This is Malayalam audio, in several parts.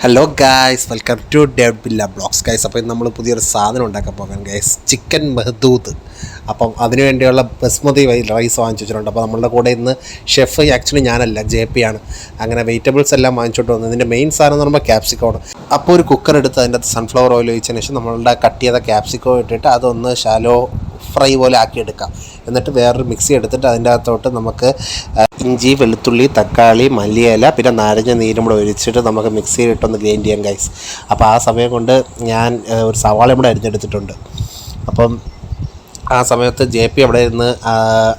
ഹലോ ഗായ്സ്, വെൽക്കം ടു ഡെഡ് ബില്ല ബ്ലോഗ്സ് ഗൈസ്. അപ്പോൾ നമ്മൾ പുതിയൊരു സാധനം ഉണ്ടാക്കാൻ പോകാൻ ഗൈസ്, ചിക്കൻ മെഹദൂദ്. അപ്പം അതിനു വേണ്ടിയുള്ള ബസ്മതി റൈസ് വാങ്ങിച്ചു വെച്ചിട്ടുണ്ട്. അപ്പോൾ നമ്മളുടെ കൂടെ ഇന്ന് ഷെഫ് ആക്ച്വലി ഞാനല്ല, JP ആണ്. അങ്ങനെ വെജിറ്റബിൾസ് എല്ലാം വാങ്ങിച്ചോട്ട് വന്നു. ഇതിൻ്റെ മെയിൻ സാധനം എന്ന് പറയുമ്പോൾ ക്യാപ്സിക്കമാണ്. അപ്പോൾ ഒരു കുക്കർ എടുത്ത് അതിൻ്റെ അകത്ത് സൺഫ്ലവർ ഓയിൽ ഒഴിച്ചതിന് ശേഷം നമ്മളുടെ കട്ട് ചെയ്ത ക്യാപ്സിക്കോ ഇട്ടിട്ട് അതൊന്ന് ഷാലോ ഫ്രൈ പോലെ ആക്കിയെടുക്കാം. എന്നിട്ട് വേറൊരു മിക്സി എടുത്തിട്ട് അതിൻ്റെ അകത്തോട്ട് നമുക്ക് ഇഞ്ചി, വെളുത്തുള്ളി, തക്കാളി, മല്ലിയില, പിന്നെ നാരങ്ങ നീരും കൂടെ ഒഴിച്ചിട്ട് നമുക്ക് മിക്സിയിലിട്ടൊന്ന് ഗ്രൈൻഡ് ചെയ്യാം ഗൈസ്. അപ്പോൾ ആ സമയം കൊണ്ട് ഞാൻ ഒരു സവാളയും കൂടെ അരിഞ്ഞെടുത്തിട്ടുണ്ട്. അപ്പം ആ സമയത്ത് JP അവിടെ ഇരുന്ന്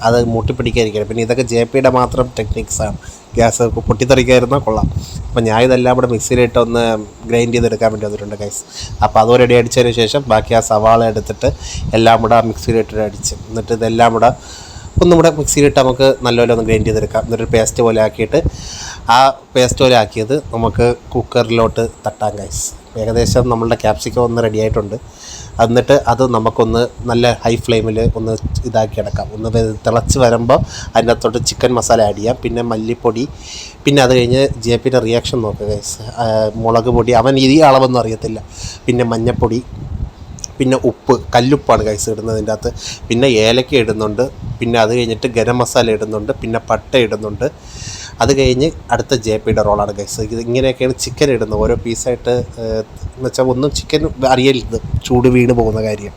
അത് മൂട്ടിപ്പിടിക്കാതിരിക്കണം. പിന്നെ ഇതൊക്കെ JPയുടെ മാത്രം ടെക്നിക്സാണ്. ഗ്യാസ് പൊട്ടിത്തെറിക്കാതിരുന്നാൽ കൊള്ളാം. അപ്പോൾ ഞാൻ ഇതെല്ലാം കൂടെ മിക്സിയിലിട്ടൊന്ന് ഗ്രൈൻഡ് ചെയ്തെടുക്കാൻ വേണ്ടി വന്നിട്ടുണ്ട് ഗൈസ്. അപ്പോൾ അത് റെഡി അടിച്ചതിന് ശേഷം ബാക്കി ആ സവാള എടുത്തിട്ട് എല്ലാം കൂടെ ആ മിക്സിയിലിട്ടിട്ട് അടിച്ച്, എന്നിട്ട് ഇതെല്ലാം കൂടെ ഒന്നും കൂടെ മിക്സിയിലിട്ട് നമുക്ക് നല്ലപോലെ ഒന്ന് ഗ്രൈൻഡ് ചെയ്തെടുക്കാം. എന്നിട്ട് പേസ്റ്റ് പോലെ ആക്കിയിട്ട് ആ പേസ്റ്റ് പോലെ ആക്കിയത് നമുക്ക് കുക്കറിലോട്ട് തട്ടാം ഗൈസ്. ഏകദേശം നമ്മളുടെ ക്യാപ്സിക്കം ഒന്ന് റെഡി ആയിട്ടുണ്ട്. എന്നിട്ട് അത് നമുക്കൊന്ന് നല്ല ഹൈ ഫ്ലെയിമിൽ ഒന്ന് ഇതാക്കി എടുക്കാം. ഒന്ന് തിളച്ച് വരുമ്പോൾ അതിനകത്തോട്ട് ചിക്കൻ മസാല ആഡ് ചെയ്യാം, പിന്നെ മല്ലിപ്പൊടി, പിന്നെ അത് കഴിഞ്ഞ് JPയുടെ റിയാക്ഷൻ നോക്കുക ഗൈസ്. മുളക് പൊടി അവൻ ഈ അളവൊന്നും അറിയത്തില്ല, പിന്നെ മഞ്ഞൾപ്പൊടി, പിന്നെ ഉപ്പ്, കല്ലുപ്പാണ് ഗൈസ് ഇടുന്നതിൻ്റെ അകത്ത്, പിന്നെ ഏലക്ക ഇടുന്നുണ്ട്, പിന്നെ അത് കഴിഞ്ഞിട്ട് ഗരം മസാല ഇടുന്നുണ്ട്, പിന്നെ പട്ട ഇടുന്നുണ്ട്. അത് കഴിഞ്ഞ് അടുത്ത JPയുടെ റോളാണ് ഗൈസ്. ഇത് ഇങ്ങനെയൊക്കെയാണ് ചിക്കൻ ഇടുന്നത്, ഓരോ പീസായിട്ട്. എന്ന് വെച്ചാൽ ഒന്നും ചിക്കൻ അറിയരുത്, ചൂട് വീണ് പോകുന്ന കാര്യം.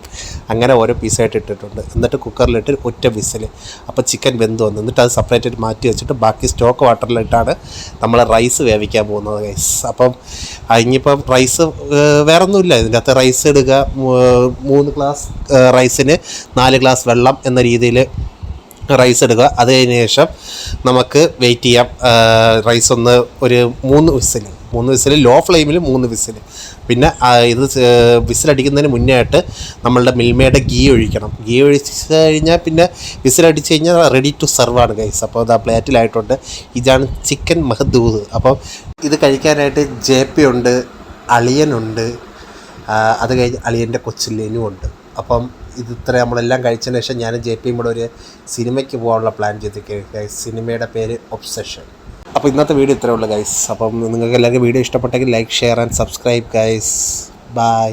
അങ്ങനെ ഓരോ പീസായിട്ട് ഇട്ടിട്ടുണ്ട്. എന്നിട്ട് കുക്കറിലിട്ട് ഒറ്റ വിസിൽ. അപ്പോൾ ചിക്കൻ വെന്ത് വന്നു. എന്നിട്ട് അത് സെപ്പറേറ്റ് ആയിട്ട് മാറ്റി വെച്ചിട്ട് ബാക്കി സ്റ്റോക്ക് വാട്ടറിലിട്ടാണ് നമ്മൾ റൈസ് വേവിക്കാൻ പോകുന്നത് ഗൈസ്. അപ്പം ഇനിയിപ്പം റൈസ് വേറൊന്നുമില്ല, ഇതിൻ്റെ അകത്ത് റൈസ് ഇടുക. 3 ഗ്ലാസ് റൈസിന് 4 ഗ്ലാസ് വെള്ളം എന്ന രീതിയിൽ റൈസ് ഇടുക. അത് കഴിഞ്ഞ ശേഷം നമുക്ക് വെയിറ്റ് ചെയ്യാം. റൈസ് ഒന്ന് ഒരു 3 വിസിൽ, ലോ ഫ്ലെയിമിൽ 3 വിസിൽ. പിന്നെ ഇത് വിസിലടിക്കുന്നതിന് മുന്നേ ആയിട്ട് നമ്മളുടെ മിൽമയുടെ ഗീ ഒഴിക്കണം. ഗീ ഒഴിച്ച് കഴിഞ്ഞാൽ പിന്നെ വിസിലടിച്ച് കഴിഞ്ഞാൽ റെഡി ടു സെർവ് ആണ് ഗൈസ്. അപ്പോൾ അത് ആ പ്ലേറ്റിലായിട്ടുണ്ട്. ഇതാണ് ചിക്കൻ മെഹദൂദ്. അപ്പം ഇത് കഴിക്കാനായിട്ട് JP ഉണ്ട്, അളിയനുണ്ട്, അത് കഴിഞ്ഞ് അളിയൻ്റെ കൊച്ചിലേനും ഉണ്ട്. അപ്പം ഇത് ഇത്ര നമ്മളെല്ലാം കഴിച്ചതിന് ശേഷം ഞാനും JPയും കൂടെ ഒരു സിനിമയ്ക്ക് പോകാനുള്ള പ്ലാൻ ചെയ്തിരിക്കുക ഗൈസ്. സിനിമയുടെ പേര് ഒബ്സഷൻ. അപ്പോൾ ഇന്നത്തെ വീഡിയോ ഇത്രയേ ഉള്ളൂ ഗൈസ്. അപ്പം നിങ്ങൾക്ക് എല്ലാവർക്കും വീഡിയോ ഇഷ്ടപ്പെട്ടെങ്കിൽ like, share and subscribe guys. By.